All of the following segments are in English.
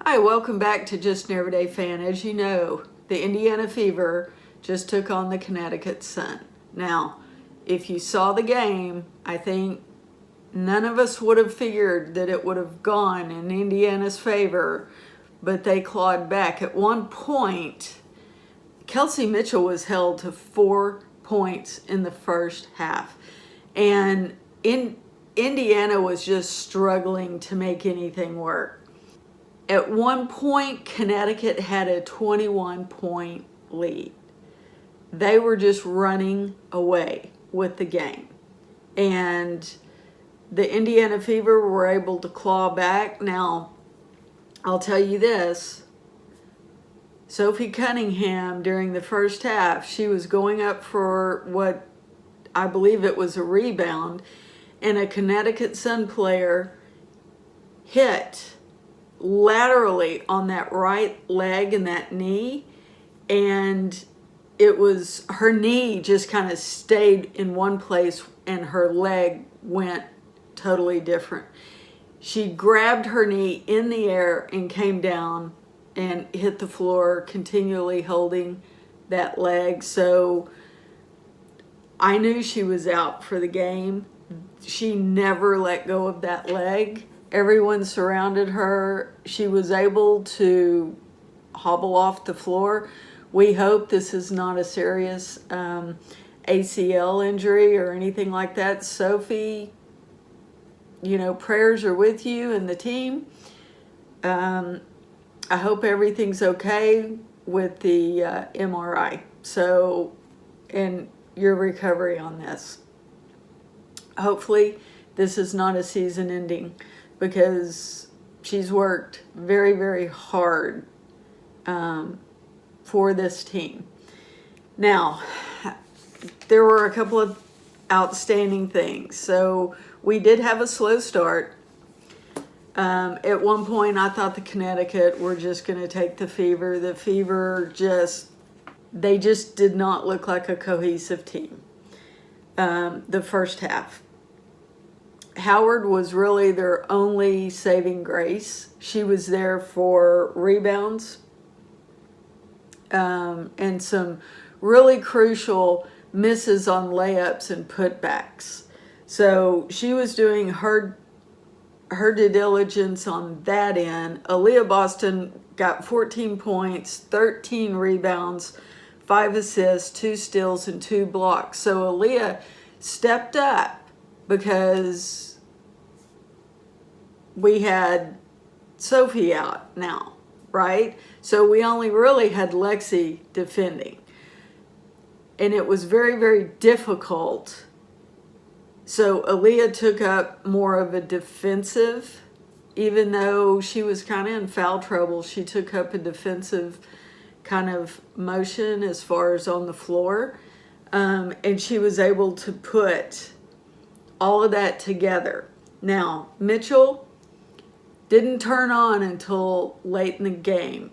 Hi, welcome back to Just an Everyday Fan. As you know, the Indiana Fever just took on the Connecticut Sun. Now, if you saw the game, I think none of us would have figured that it would have gone in Indiana's favor, but they clawed back. At one point, Kelsey Mitchell was held to 4 points in the first half, and Indiana was just struggling to make anything work. At one point, Connecticut had a 21-point lead. They were just running away with the game. And the Indiana Fever were able to claw back. Now, I'll tell you this. Sophie Cunningham, during the first half, she was going up for what I believe it was a rebound, and a Connecticut Sun player hit laterally on that right leg and that knee, and it was her knee just kind of stayed in one place and her leg went totally different. She grabbed her knee in the air and came down and hit the floor, continually holding that leg. So I knew she was out for the game. She never let go of that leg. Everyone surrounded her. She was able to hobble off the floor. We hope this is not a serious ACL injury or anything like that. Sophie, prayers are with you and the team. I hope everything's okay with the MRI. So, and your recovery on this. Hopefully, this is not a season ending, because she's worked very, very hard for this team. Now, there were a couple of outstanding things. So we did have a slow start. At one point, I thought the Connecticut were just going to take the Fever. The Fever they just did not look like a cohesive team the first half. Howard was really their only saving grace. She was there for rebounds and some really crucial misses on layups and putbacks. So she was doing her due diligence on that end. Aaliyah Boston got 14 points, 13 rebounds, 5 assists, 2 steals, and 2 blocks. So Aaliyah stepped up because we had Sophie out now, right? So we only really had Lexi defending. And it was very, very difficult. So Aaliyah took up more of a defensive, even though she was kind of in foul trouble, she took up a defensive kind of motion as far as on the floor. And she was able to put all of that together. Now, Mitchell didn't turn on until late in the game.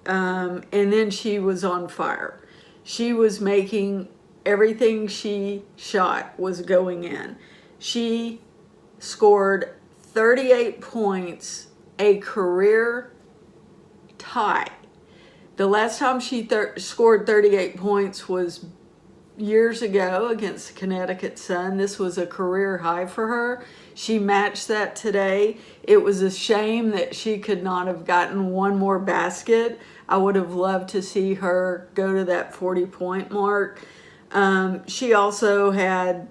And then she was on fire. She was making everything she shot was going in. She scored 38 points, a career tie. The last time she scored 38 points was years ago against the Connecticut Sun. This was a career high for her. She matched that today. It was a shame that she could not have gotten one more basket. I would have loved to see her go to that 40-point mark. She also had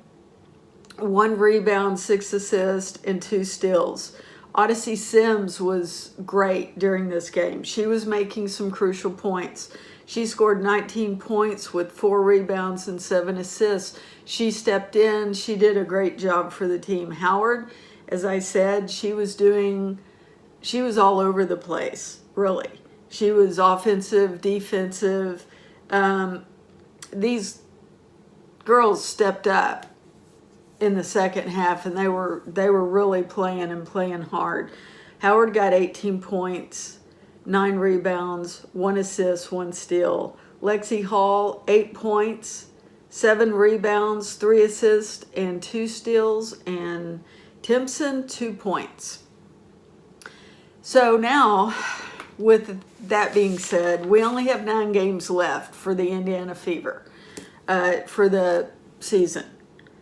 1 rebound, 6 assists, and 2 steals. Odyssey Sims was great during this game. She was making some crucial points. She scored 19 points with 4 rebounds and 7 assists. She stepped in. She did a great job for the team. Howard, as I said, she was all over the place, really. She was offensive, defensive. These girls stepped up in the second half, and they were really playing hard. Howard got 18 points. 9 rebounds, 1 assist, 1 steal. Lexi Hall, 8 points, 7 rebounds, 3 assists, and 2 steals. And Timpson, 2 points. So now with that being said, we only have 9 games left for the Indiana Fever for the season,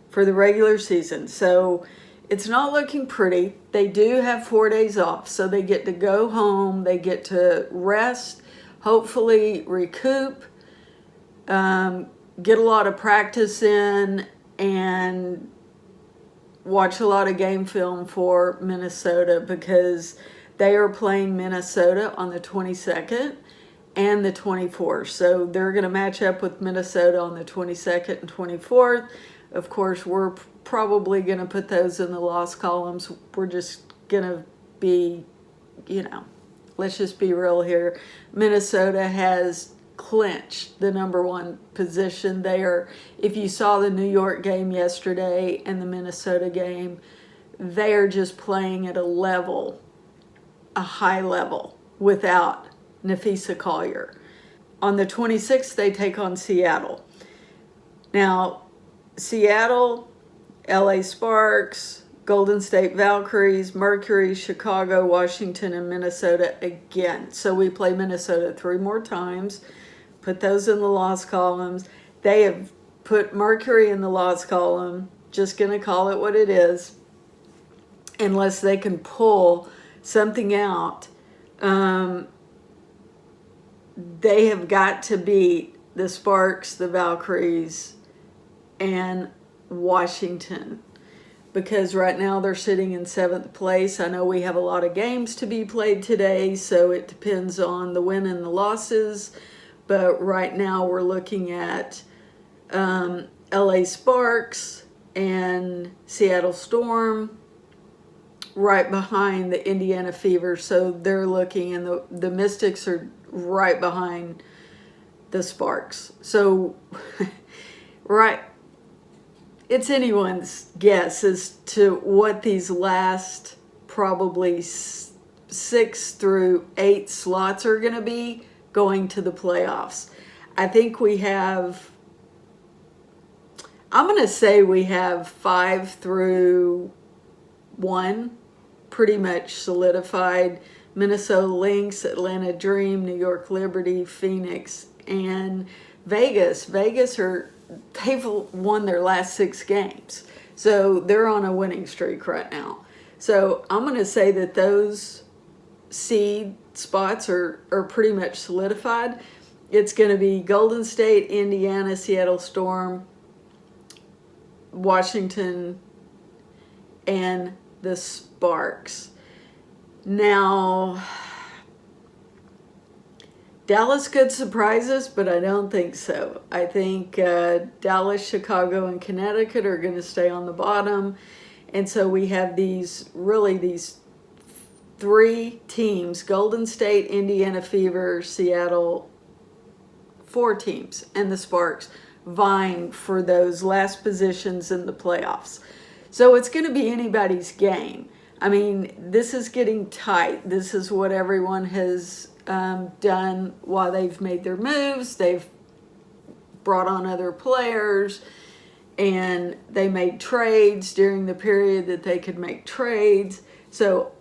for the regular season. So it's not looking pretty. They do have 4 days off, so they get to go home. They get to rest, hopefully recoup, get a lot of practice in, and watch a lot of game film for Minnesota, because they are playing Minnesota on the 22nd and the 24th. So they're going to match up with Minnesota on the 22nd and 24th. Of course, we're probably going to put those in the loss columns. We're just going to be, let's just be real here. Minnesota has clinched the #1 position. They are, if you saw the New York game yesterday and the Minnesota game, they are just playing at a high level without Nafisa Collier. On the 26th, they take on Seattle. Now, Seattle, LA Sparks, Golden State Valkyries, Mercury, Chicago, Washington, and Minnesota again. So we play Minnesota 3 more times. Put those in the loss columns. They have put Mercury in the loss column. Just going to call it what it is. Unless they can pull something out. They have got to beat the Sparks, the Valkyries, and Washington, because right now they're sitting in 7th place. I know we have a lot of games to be played today, so it depends on the win and the losses, but right now we're looking at LA Sparks and Seattle Storm right behind the Indiana Fever. So they're looking, and the Mystics are right behind the Sparks. So right, it's anyone's guess as to what these last probably 6 through 8 slots are going to be going to the playoffs. I think we have, I'm going to say we have 5 through 1 pretty much solidified. Minnesota Lynx, Atlanta Dream, New York Liberty, Phoenix, and Vegas. They've won their last 6 games. So they're on a winning streak right now. So I'm going to say that those seed spots are pretty much solidified. It's going to be Golden State, Indiana, Seattle Storm, Washington, and the Sparks. Now, Dallas could surprise us, but I don't think so. I think Dallas, Chicago, and Connecticut are going to stay on the bottom. And so we have these 3 teams, Golden State, Indiana Fever, Seattle, 4 teams, and the Sparks vying for those last positions in the playoffs. So it's going to be anybody's game. I mean, this is getting tight. This is what everyone has done while they've made their moves. They've brought on other players, and they made trades during the period that they could make trades. So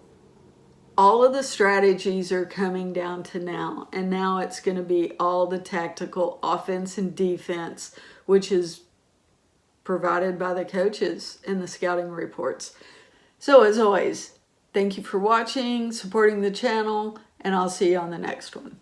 all of the strategies are coming down to now, and now it's going to be all the tactical offense and defense, which is provided by the coaches in the scouting reports. So as always, thank you for watching, supporting the channel, and I'll see you on the next one.